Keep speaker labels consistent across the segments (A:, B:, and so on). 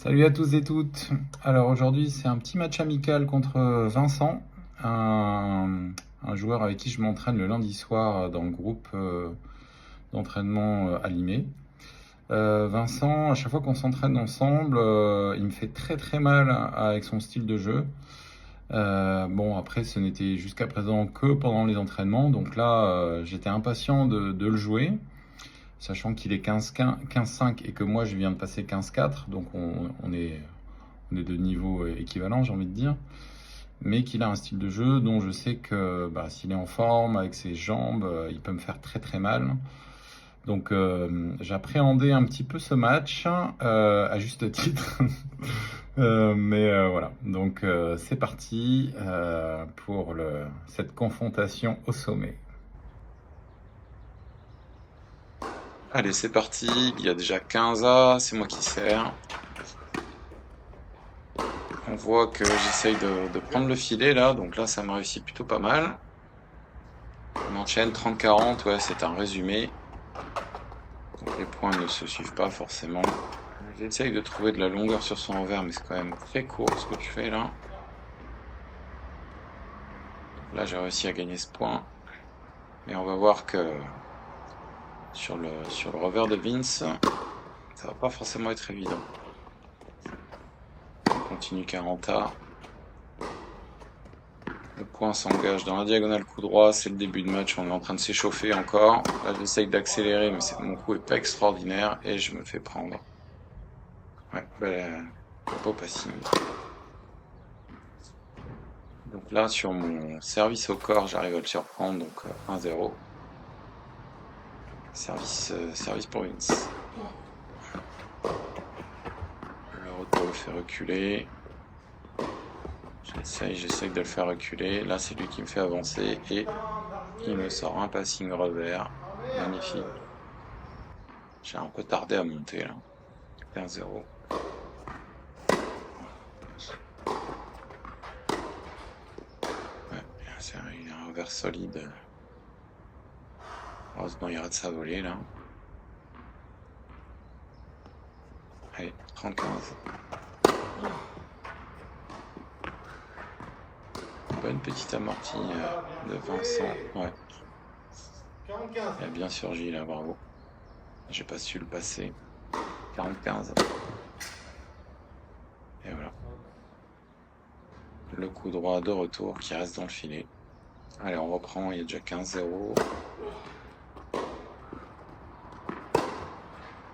A: Salut à tous et toutes. Alors aujourd'hui c'est un petit match amical contre Vincent, un joueur avec qui je m'entraîne le lundi soir dans le groupe d'entraînement à Limay. Vincent, à chaque fois qu'on s'entraîne ensemble, il me fait très très mal avec son style de jeu. Bon, après ce n'était jusqu'à présent que pendant les entraînements, donc là j'étais impatient de le jouer. Sachant qu'il est 15-5 et que moi je viens de passer 15-4, donc on est de niveaux équivalents, j'ai envie de dire, mais qu'il a un style de jeu dont je sais que s'il est en forme, avec ses jambes, il peut me faire très très mal. Donc j'appréhendais un petit peu ce match, à juste titre. Mais voilà, donc c'est parti pour cette confrontation au sommet.
B: Allez, c'est parti. Il y a déjà 15 A, c'est moi qui sers. On voit que j'essaye de prendre le filet là, donc là ça me réussit plutôt pas mal. On enchaîne 30-40, ouais, c'est un résumé. Donc les points ne se suivent pas forcément. J'essaye de trouver de la longueur sur son revers, mais c'est quand même très court ce que tu fais là. Là j'ai réussi à gagner ce point. Mais on va voir que sur le revers de Vince, ça va pas forcément être évident. On continue 40A. Le point s'engage dans la diagonale coup droit, c'est le début de match, on est en train de s'échauffer encore. Là j'essaye d'accélérer mais mon coup est pas extraordinaire et je me fais prendre. Ouais, beau passing. Donc là sur mon service au corps j'arrive à le surprendre, donc 1-0. Service pour Vince. Le retour le fait reculer. J'essaye de le faire reculer. Là c'est lui qui me fait avancer et il me sort un passing revers. Magnifique. J'ai un peu tardé à monter là. 1-0. Ouais, il a un revers solide. Heureusement, il rate sa volée là. Allez, 30-15. Bonne petite amortie de Vincent. Ouais. Il a bien surgi là, bravo. J'ai pas su le passer. 40-15. Et voilà. Le coup droit de retour qui reste dans le filet. Allez, on reprend, il y a déjà 15-0.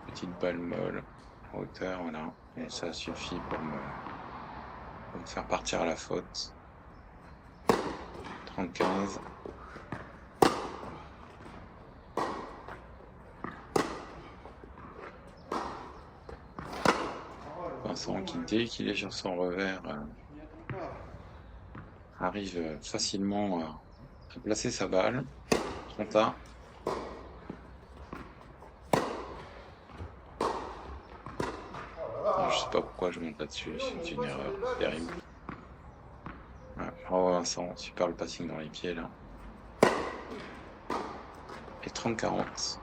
B: Petite balle molle, hauteur, voilà. Et ça suffit pour me faire partir à la faute. 30-15. Vincent qui, dès qu'il est sur son revers, arrive facilement à placer sa balle. 30A. Je sais pas pourquoi je monte là-dessus, c'est une erreur terrible. Ouais, bravo Vincent, super le passing dans les pieds là. Et 30-40.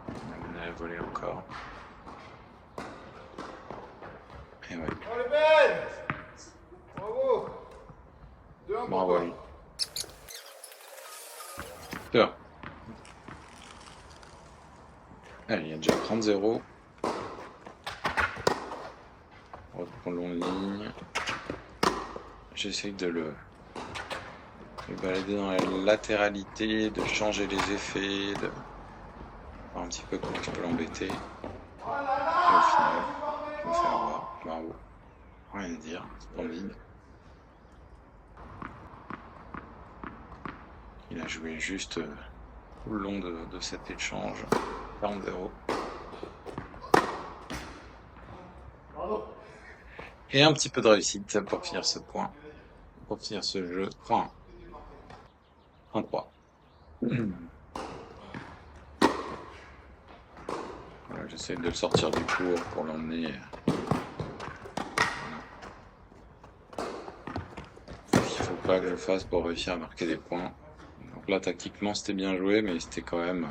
B: On a volé encore. Et ouais.
C: Bravo. 2-1 pour
B: Bravo à
C: toi.
B: lui. Super. Allez, il y a déjà 30-0. Reprenons ligne. J'essaye de le balader dans la latéralité, de changer les effets, de voir un petit peu comment je peux l'embêter. Et au final, je me fais avoir. Bravo. Rien à dire, splendide. Il a joué juste tout le long de cet échange. 40-0. Et un petit peu de réussite pour finir ce point. Pour finir ce jeu. 1-3. Voilà, j'essaie de le sortir du cours pour l'emmener. Voilà. Il faut pas que je fasse pour réussir à marquer des points. Donc là, tactiquement, c'était bien joué, mais c'était quand même...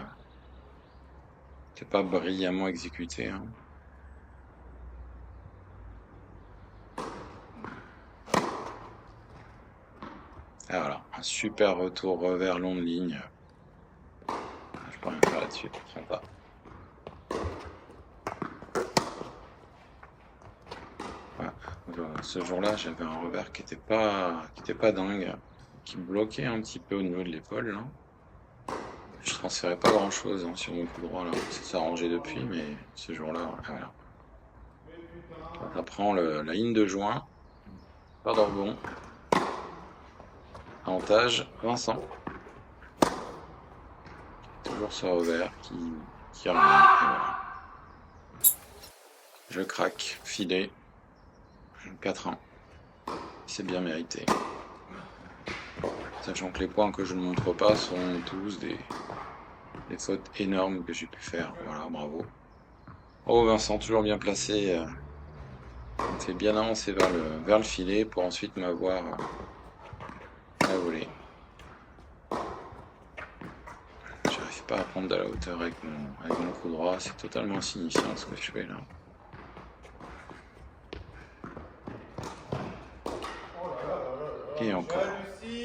B: c'était pas brillamment exécuté. Hein. Et voilà, un super retour revers long de ligne. Je peux rien faire là-dessus, sympa. Voilà. Ce jour-là, j'avais un revers qui était pas dingue, qui bloquait un petit peu au niveau de l'épaule. Là. Je transférais pas grand-chose hein, sur mon coup droit là. Ça s'est arrangé depuis, mais ce jour-là, voilà. Après la ligne de joint, pas de rebond. Avantage, Vincent. Toujours ce revers qui ramène. Et voilà. Je craque, filet. 4-1. C'est bien mérité. Sachant que les points que je ne montre pas sont tous des fautes énormes que j'ai pu faire. Voilà, bravo. Oh Vincent, toujours bien placé. On fait bien avancer vers le filet pour ensuite m'avoir à voler. J'arrive pas à prendre de la hauteur avec mon coup droit. C'est totalement insignifiant ce que je fais là. Et encore.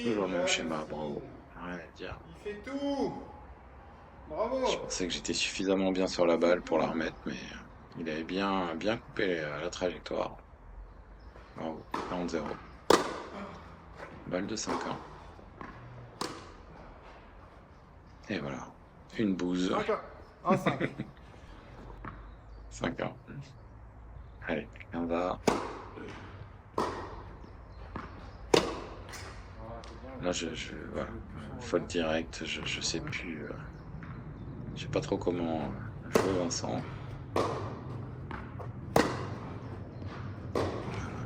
B: Toujours le même schéma, bravo. Rien à dire.
C: Il fait tout. Bravo.
B: Je pensais que j'étais suffisamment bien sur la balle pour la remettre, mais il avait bien coupé la trajectoire. Bravo, 40-0. Balle de 5 ans. Et voilà, une bouse.
C: 5 1 5.
B: 5 ans. Allez, on va. Là, voilà, faute directe, je sais plus. Je sais pas trop comment jouer Vincent.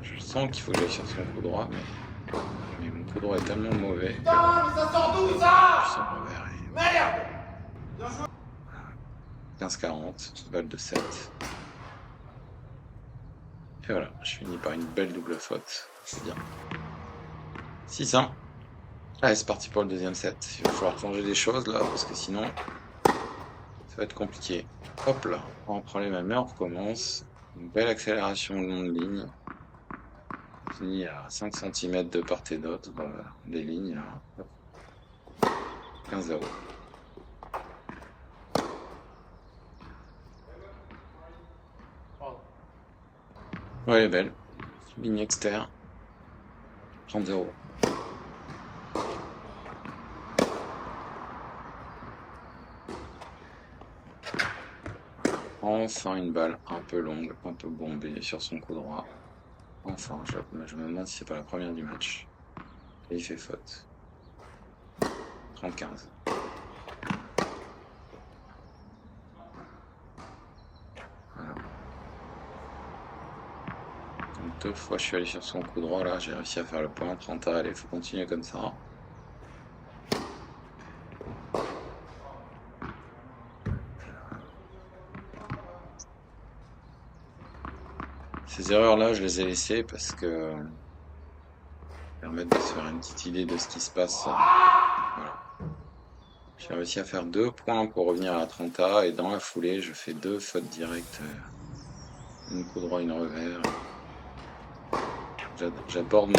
B: Je sens qu'il faut que j'aille sur son coup droit, mais mon coup droit est tellement mauvais.
C: Putain, mais ça sort d'où ça?
B: Je sens revers et
C: Merde. Bien joué.
B: 15-40, balle de 7. Et voilà, je finis par une belle double faute. C'est bien. 6-1. Allez, c'est parti pour le deuxième set. Il va falloir changer des choses là, parce que sinon, ça va être compliqué. Hop là, on reprend les mêmes heures, on recommence. Une belle accélération de longue ligne. On finit à 5 cm de part et d'autre des lignes. Là. 15-0. Ouais, elle est belle. Ligne externe. 30-0. Enfin une balle un peu longue, un peu bombée sur son coup droit. Enfin, je me demande si c'est pas la première du match. Et il fait faute. 30-15. Voilà. Donc 2 fois je suis allé sur son coup droit là, j'ai réussi à faire le point. 30 à aller, faut continuer comme ça. Ces erreurs-là, je les ai laissées parce que permettent de se faire une petite idée de ce qui se passe. Voilà. J'ai réussi à faire 2 points pour revenir à 30A et dans la foulée, je fais 2 fautes directes. Une coup droit, une revers. J'aborde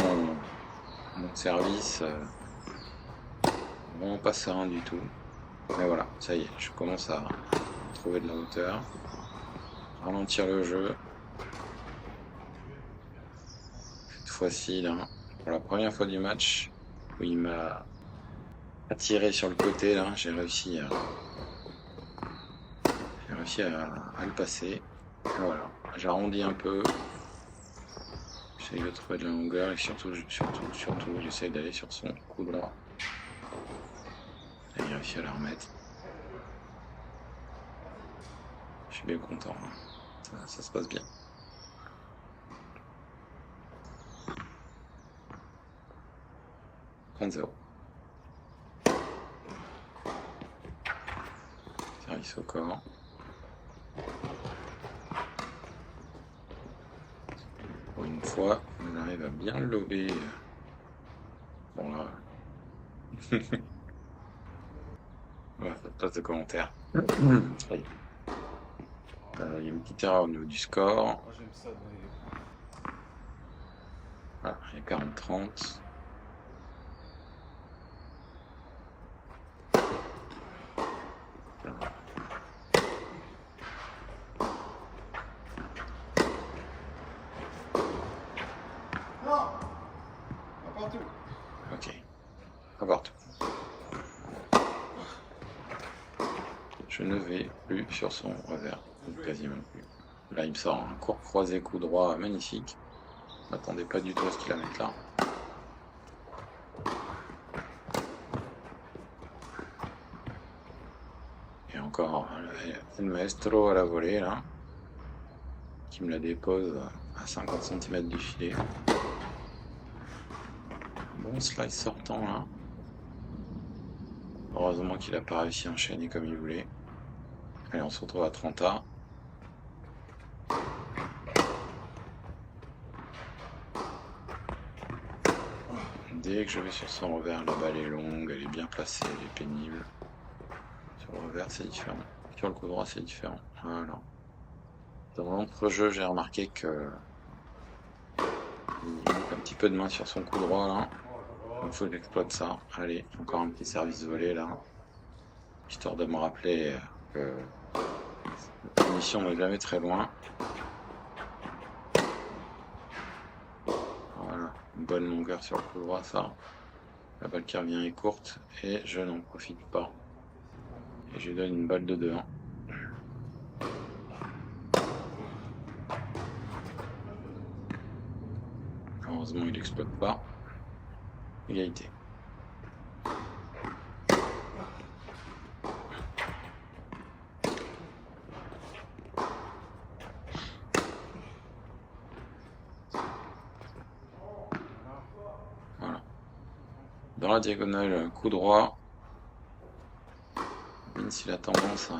B: mon service vraiment pas serein du tout. Mais voilà, ça y est, je commence à trouver de la hauteur, ralentir le jeu. Cette fois-ci, là, pour la première fois du match, où il m'a attiré sur le côté, là, j'ai réussi à le passer. Et voilà, j'arrondis un peu. J'essaye de trouver de la longueur et surtout j'essaye d'aller sur son coup droit. Et j'ai réussi à la remettre. Je suis bien content. Ça se passe bien. Zéro. Service au corps. Pour une fois, on arrive à bien le lober Bon là. Voilà, place de commentaires. Ça y est. Il y a une petite erreur au niveau du score.
C: Oh, j'aime ça.
B: Voilà, il y a 40-30.
C: Non. N'importe où.
B: Ok. Pas partout. Je ne vais plus sur son revers. Ou quasiment plus. Là, il me sort un court croisé coup droit magnifique. Je m'attendais pas du tout à ce qu'il la mette là. Et encore le maestro à la volée là. Qui me la dépose à 50 cm du filet. Bon slice sortant là. Heureusement qu'il n'a pas réussi à enchaîner comme il voulait. Allez, on se retrouve à 30A. Dès que je vais sur son revers, la balle est longue, elle est bien placée, elle est pénible. Sur le revers, c'est différent. Sur le coup droit, c'est différent. Voilà. Dans l'entrejeu, j'ai remarqué que il manque un petit peu de main sur son coup droit là. Il faut que j'exploite ça. Allez, encore un petit service volé là. Histoire de me rappeler que la mission n'est jamais très loin. Voilà, une bonne longueur sur le coup droit ça. La balle qui revient est courte et je n'en profite pas. Et je lui donne une balle de 2-1. Heureusement, il n'exploite pas. Égalité. Voilà. Dans la diagonale, coup droit. Vince, il a tendance à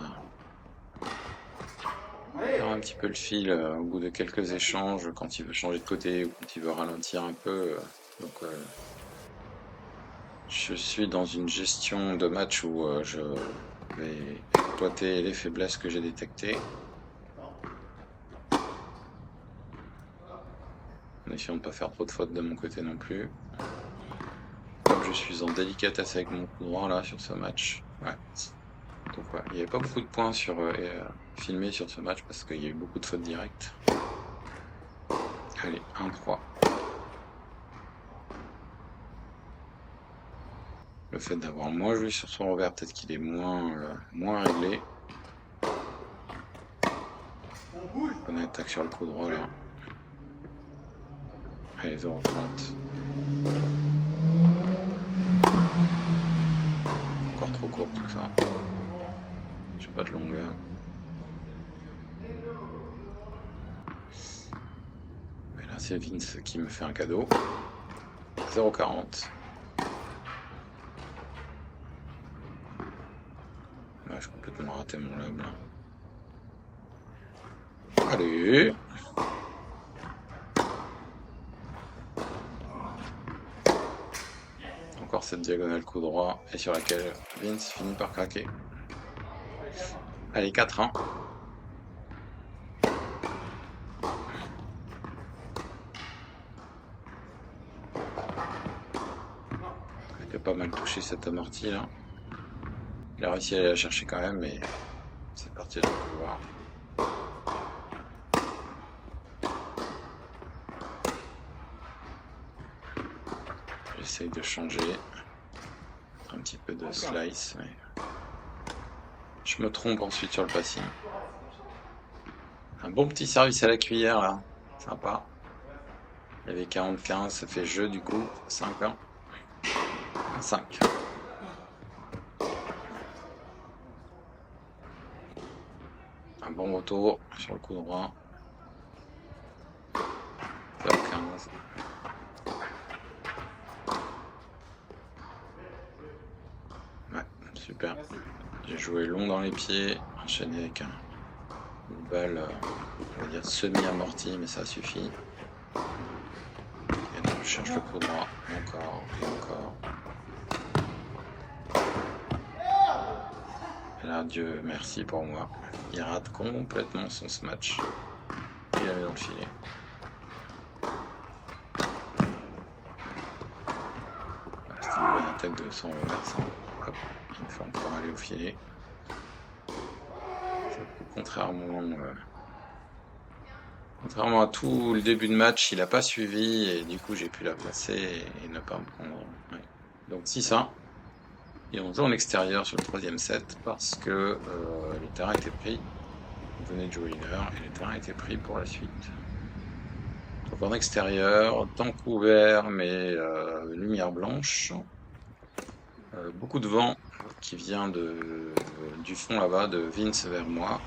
B: faire un petit peu le fil au bout de quelques échanges quand il veut changer de côté ou quand il veut ralentir un peu. Donc, je suis dans une gestion de match où je vais exploiter les faiblesses que j'ai détectées. En essayant de ne pas faire trop de fautes de mon côté non plus. Comme je suis en délicatesse avec mon coup droit là sur ce match. Ouais. Donc ouais, il n'y avait pas beaucoup de points sur filmés sur ce match parce qu'il y a eu beaucoup de fautes directes. Allez, 1-3. Le fait d'avoir moins joué sur son revers, peut-être qu'il est moins réglé. Bonne attaque sur le coup droit là. Allez, 0-30. Encore trop court tout ça. J'ai pas de longueur. Mais là c'est Vince qui me fait un cadeau. 0-40. Ouais, j'ai complètement raté mon lob là. Allez. Encore cette diagonale coup droit et sur laquelle Vince finit par craquer. Allez, 4-1. Il était pas mal touché cette amortie là. Il a réussi à aller la chercher quand même, mais c'est parti de pouvoir. J'essaye de changer un petit peu de slice. Mais je me trompe ensuite sur le passing. Un bon petit service à la cuillère là, sympa. Il y avait 40-15, ça fait jeu du coup, 5-1. 5. Un bon retour sur le coup droit. 0-15. Ouais, super. J'ai joué long dans les pieds, enchaîné avec une balle, on va dire semi-amortie, mais ça suffit. Et donc, je cherche le coup droit. Encore, et encore. Et là, Dieu merci pour moi. Il rate complètement son smash. Il la met dans le filet. Voilà, c'était une bonne attaque de son reversant. Hop, il me fait encore aller au filet. Contrairement à tout le début de match, il n'a pas suivi et du coup j'ai pu la placer et ne pas me prendre. Ouais. Donc 6-1. Et on joue en extérieur sur le troisième set parce que le terrain était pris. On venait de jouer une heure et le terrain était pris pour la suite. Donc en extérieur, temps couvert mais lumière blanche. Beaucoup de vent qui vient du fond là-bas, de Vince vers moi.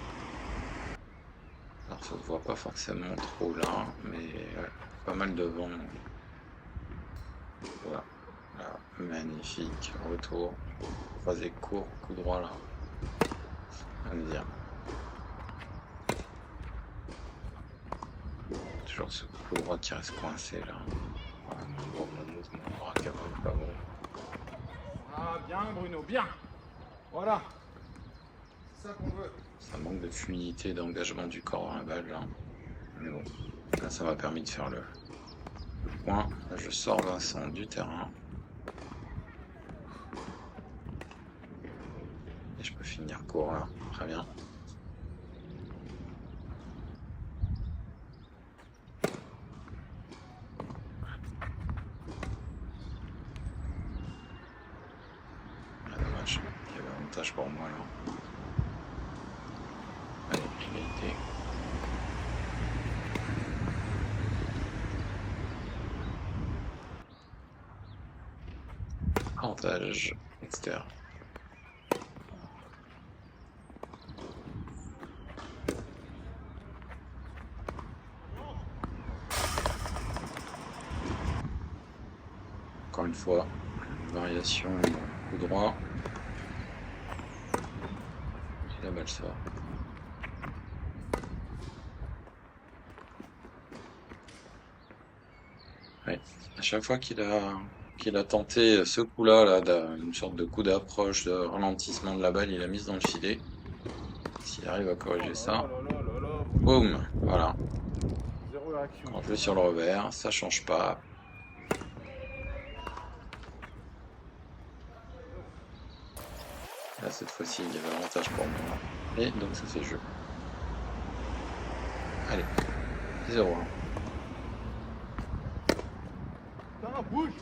B: Alors ça se voit pas forcément trop là, mais pas mal de vent. Voilà. Là, magnifique retour. Croisé court, coup droit là. Indien. Toujours ce coup droit qui reste coincé là. Ah, mon bras capable, pas bon.
C: Ah, bien, Bruno, bien. Voilà. C'est ça qu'on veut.
B: Ça manque de fluidité, d'engagement du corps dans la balle là. Mais bon, là ça m'a permis de faire le point. Là je sors Vincent du terrain. Et je peux finir court là, très bien. Ah, dommage, il y avait avantage pour moi là. Allez, égalité. Avantage externe. Encore une fois, une variation coup droit. Et la balle sort. Ouais. À chaque fois qu'il a tenté ce coup-là, une sorte de coup d'approche, de ralentissement de la balle, il a mis dans le filet. S'il arrive à corriger ça, boum, voilà.
C: Zéro réaction.
B: Quand je vais sur le revers, ça change pas. Là, cette fois-ci, il y avait l'avantage pour moi. Et donc, ça fait jeu. Allez, 0-1.
C: Putain, bouge.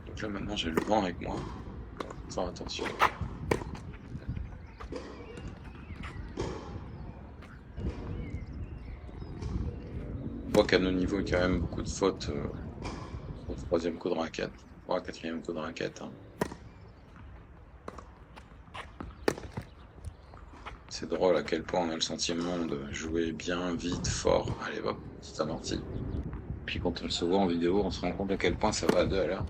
B: Donc là, maintenant, j'ai le vent avec moi. Faire attention. On voit qu'à nos niveaux, il y a quand même beaucoup de fautes au troisième coup de raquette. Ou quatrième coup de raquette. Hein. C'est drôle à quel point on a le sentiment de jouer bien, vite, fort. Allez hop, c'est amorti. Puis quand on se voit en vidéo, on se rend compte à quel point ça va à 2 à l'heure.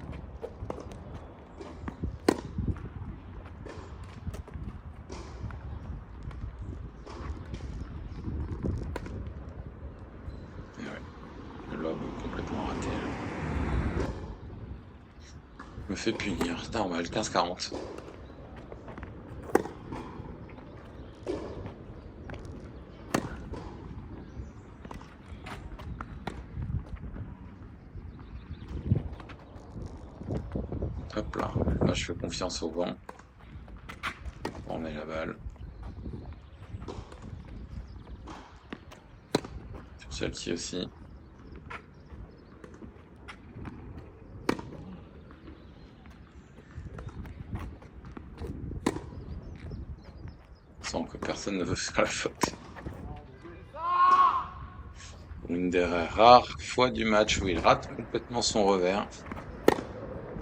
B: Et ouais, le lob complètement raté. Là. Me fait punir, c'est normal, 15-40. Hop là, là je fais confiance au vent. On met la balle. Sur celle-ci aussi. Sans que personne ne veut faire la faute. Une des rares fois du match où il rate complètement son revers.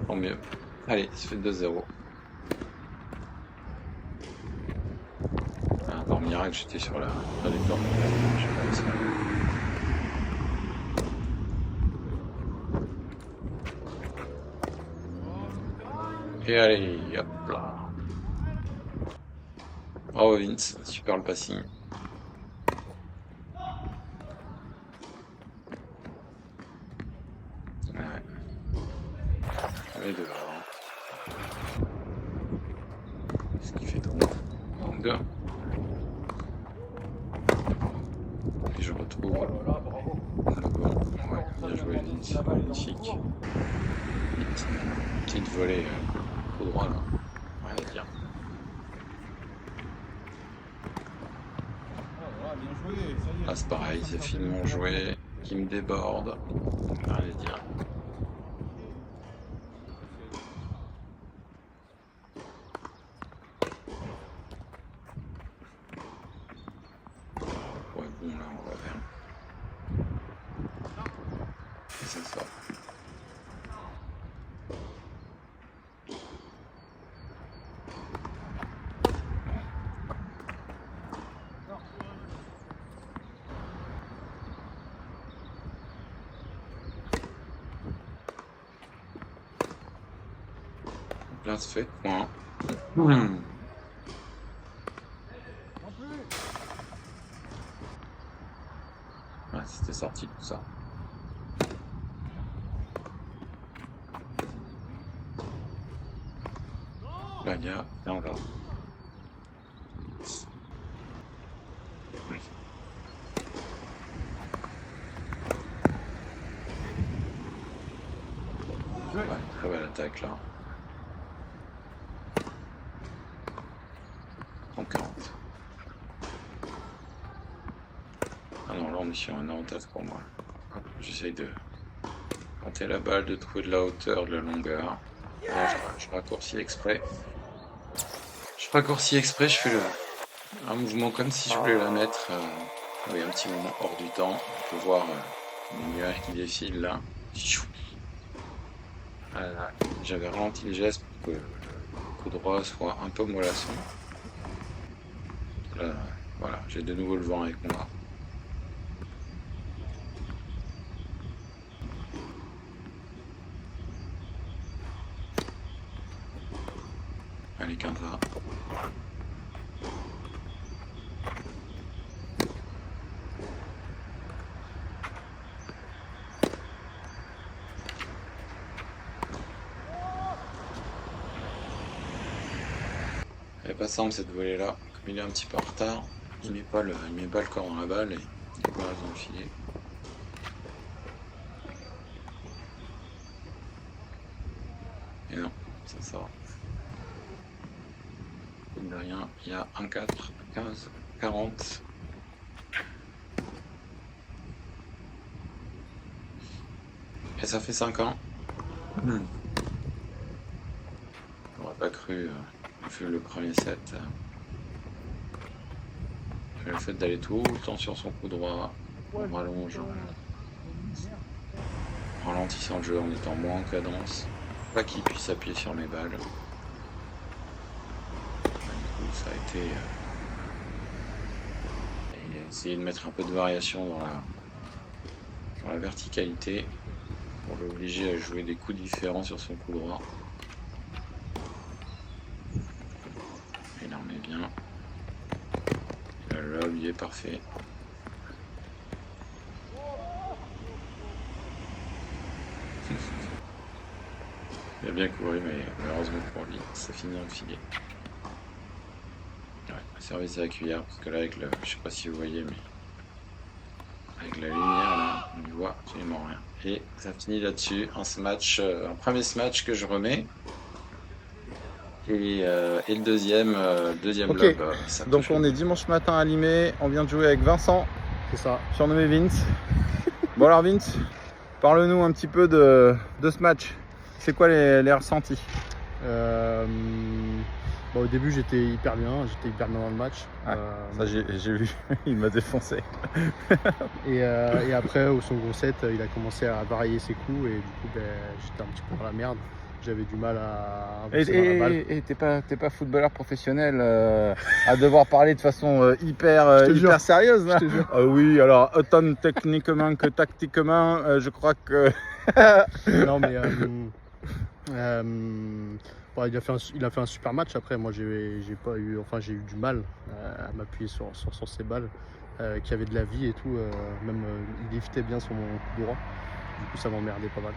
B: Tant mieux. Allez, il se fait 2-0. Ah, par miracle, j'étais sur la trajectoire. Et allez, hop là. Bravo Vince, super le passing. Et dehors. Ce qui fait donc 2. Et je retrouve
C: Oh là là, bravo.
B: le bon. Ouais, bien joué, Vince. Magnifique. Petite volée coup droit là. Rien à dire.
C: Ah voilà, bien joué, ça y est.
B: Là c'est pareil, c'est finement joué. Qui me déborde. Rien à dire. Ouais, bon là on va faire. Et ça sort. Donc là, ça fait point.
C: Non plus.
B: Ouais, c'était sorti tout ça. Là, gars, là on va. Ouais, très belle attaque là. 30-40. Ah non, là on est sur un avantage pour moi. Hop, j'essaye de planter la balle, de trouver de la hauteur, de la longueur. Là, je raccourcis exprès. Je raccourcis exprès, je fais un mouvement comme si je voulais la mettre oui, un petit moment hors du temps. On peut voir les nuages qui défilent là. Voilà. J'avais ralenti le geste pour que le coup droit soit un peu mollasson. Là, voilà, j'ai de nouveau le vent avec moi. Allez, Quinta. Elle est pas simple cette volée là. Comme il est un petit peu en retard, il met pas le corps dans la balle et il est pas dans le filet. Et non, ça sort. De rien, il y a 1-4, 15, 40. Et ça fait 5 ans. J'aurais pas cru, vu le premier set. Le fait d'aller tout le temps sur son coup droit, en rallonge, en ralentissant le jeu, en étant moins en cadence. Pas qu'il puisse appuyer sur mes balles. Du coup, ça a été... essayer de mettre un peu de variation dans la verticalité pour l'obliger à jouer des coups différents sur son coup droit. Et là on est bien. Et là, le lob il est parfait. Il a bien couru mais malheureusement pour lui ça finit dans le filet. Ouais, service à la cuillère parce que là avec le... je sais pas si vous voyez mais avec la lumière là on ne voit absolument rien. Et ça finit là-dessus, un premier match que je remets. Et le deuxième
A: Ok.
B: lob. Ça
A: Donc
B: touche
A: on
B: le
A: est dimanche matin à Limay, on vient de jouer avec Vincent,
D: C'est ça.
A: surnommé Vince. Bon alors Vince, parle-nous un petit peu de ce match. C'est quoi les ressentis?
D: Bon, au début j'étais hyper bien dans le match.
A: Ouais, Ça j'ai vu, il m'a défoncé.
D: Et après au second set il a commencé à varier ses coups et du coup j'étais un petit peu dans la merde. J'avais du mal à avancer dans la balle.
A: Et t'es pas footballeur professionnel à devoir parler de façon hyper
D: jure.
A: sérieuse là.
D: Je te jure.
A: Oui, alors autant techniquement que tactiquement, je crois que...
D: Non mais bon, il a fait un super match. Après moi j'ai eu du mal à m'appuyer sur ses balles qui avaient de la vie et tout. Même il évitait bien son coup droit. Du coup, ça m'emmerdait pas mal.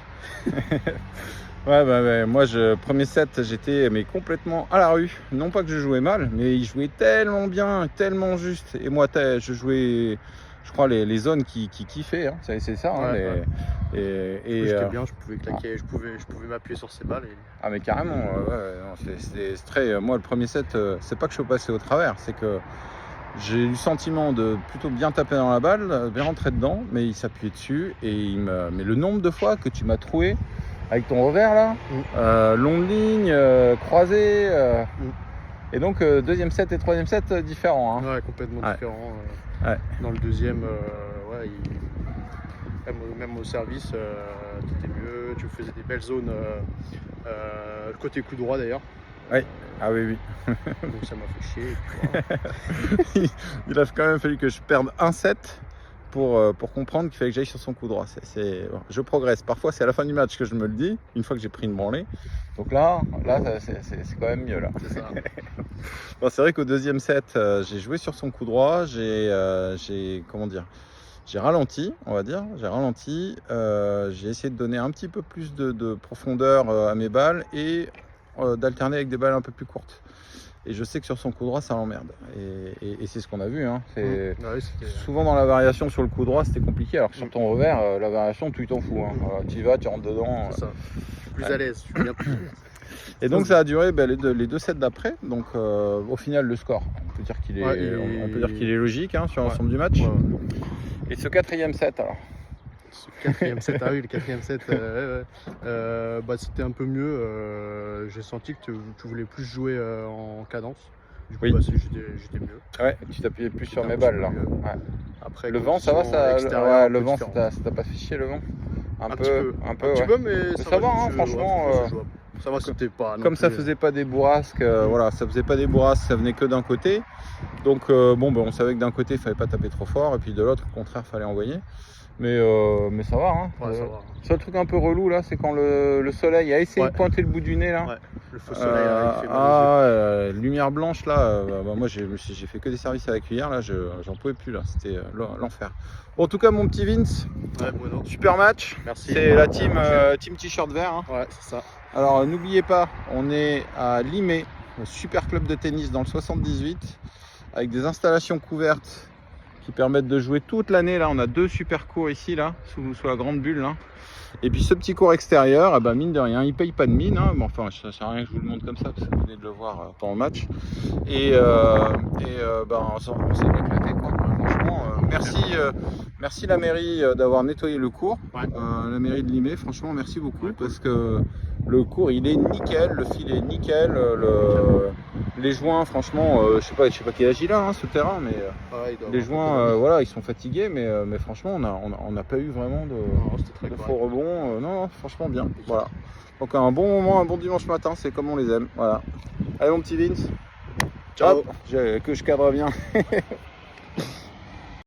A: Ouais, moi, premier set, j'étais mais complètement à la rue. Non pas que je jouais mal, mais il jouait tellement bien, tellement juste. Et moi, je jouais, je crois, les zones qui kiffaient. Hein. C'est ça. Hein,
D: Ouais.
A: et
D: J'étais bien, je pouvais claquer, je pouvais m'appuyer sur ces balles.
A: Ah, mais carrément. Non, c'est très. Moi, le premier set, c'est pas que je suis passé au travers, c'est que j'ai eu le sentiment de plutôt bien taper dans la balle, bien rentrer dedans, mais il s'appuyait dessus. Mais le nombre de fois que tu m'as troué avec ton revers là, longue ligne, croisée. Et donc, deuxième set et troisième set différents. Hein.
D: Ouais, complètement différent.
A: Ouais.
D: Dans le deuxième, même au service, t'étais mieux. Tu faisais des belles zones côté coup droit d'ailleurs.
A: Ouais. Ah oui.
D: Donc ça m'a fait chier. Et puis, voilà.
A: Il a quand même fallu que je perde un set pour comprendre qu'il fallait que j'aille sur son coup droit. Bon, je progresse. Parfois, c'est à la fin du match que je me le dis, une fois que j'ai pris une branlée. Donc là c'est quand même mieux. Là.
D: C'est ça.
A: Bon, c'est vrai qu'au deuxième set, j'ai joué sur son coup droit. J'ai ralenti, on va dire. J'ai essayé de donner un petit peu plus de profondeur à mes balles et d'alterner avec des balles un peu plus courtes. Et je sais que sur son coup droit, ça l'emmerde. Et c'est ce qu'on a vu. Hein. Souvent dans la variation sur le coup droit, c'était compliqué. Alors que sur ton revers, la variation, tu t'en fous. Hein. Tu y vas, tu rentres dedans.
D: C'est ça. Je suis plus à l'aise. Je suis bien plus à l'aise.
A: Et donc ça a duré les deux sets d'après. Donc au final, le score, on peut dire qu'il est, logique hein, sur l'ensemble du match.
D: Ouais.
A: Et ce quatrième set alors.
D: Ce quatrième set, le quatrième set, c'était un peu mieux. J'ai senti que tu voulais plus jouer en cadence. Du coup, j'étais mieux.
A: Ouais, tu t'appuyais plus sur mes balles là. Ouais.
D: Après,
A: le vent, ça va, le vent, ça t'a pas fait chier le vent? Un peu,
D: mais
A: ça va, hein, franchement.
D: Ça va, c'était pas.
A: Comme ça faisait pas des bourrasques, ça faisait pas des bourrasques, ça venait que d'un côté. Donc on savait que d'un côté il fallait pas taper trop fort, et puis de l'autre, au contraire, fallait envoyer. Mais ça va. Hein.
D: Ouais, ça va.
A: Le seul truc un peu relou là, c'est quand le soleil a essayé de pointer le bout du nez là.
D: Ouais. Le faux soleil il fait mal.
A: Lumière blanche là, moi j'ai fait que des services avec hier là, j'en pouvais plus là, c'était l'enfer. Bon, en tout cas mon petit Vince,
D: Bueno.
A: Super match.
D: Merci.
A: C'est la team t-shirt vert. Hein.
D: Ouais, c'est ça.
A: Alors n'oubliez pas, on est à Limay, au super club de tennis dans le 78, avec des installations couvertes qui permettent de jouer toute l'année. Là, on a 2 super cours ici, là, sous la grande bulle. Là. Et puis ce petit cours extérieur, mine de rien, il paye pas de mine. Hein. Bon, enfin, ça sert à rien que je vous le montre comme ça, parce que vous venez de le voir pendant le match. On s'est éclaté, quoi. Franchement, merci la mairie d'avoir nettoyé le cours.
D: Ouais.
A: La mairie de Limay, franchement, merci beaucoup, parce que le cours, il est nickel, le fil est nickel, les joints, franchement, je sais pas quel âge il a, hein, ce terrain, mais les joints, ils sont fatigués, mais franchement, on n'a pas eu vraiment de faux rebonds. Non, franchement, bien. Voilà. Donc un bon moment, un bon dimanche matin, c'est comme on les aime. Voilà. Allez, mon petit Vince.
D: Ciao.
A: Hop, que je cadre bien.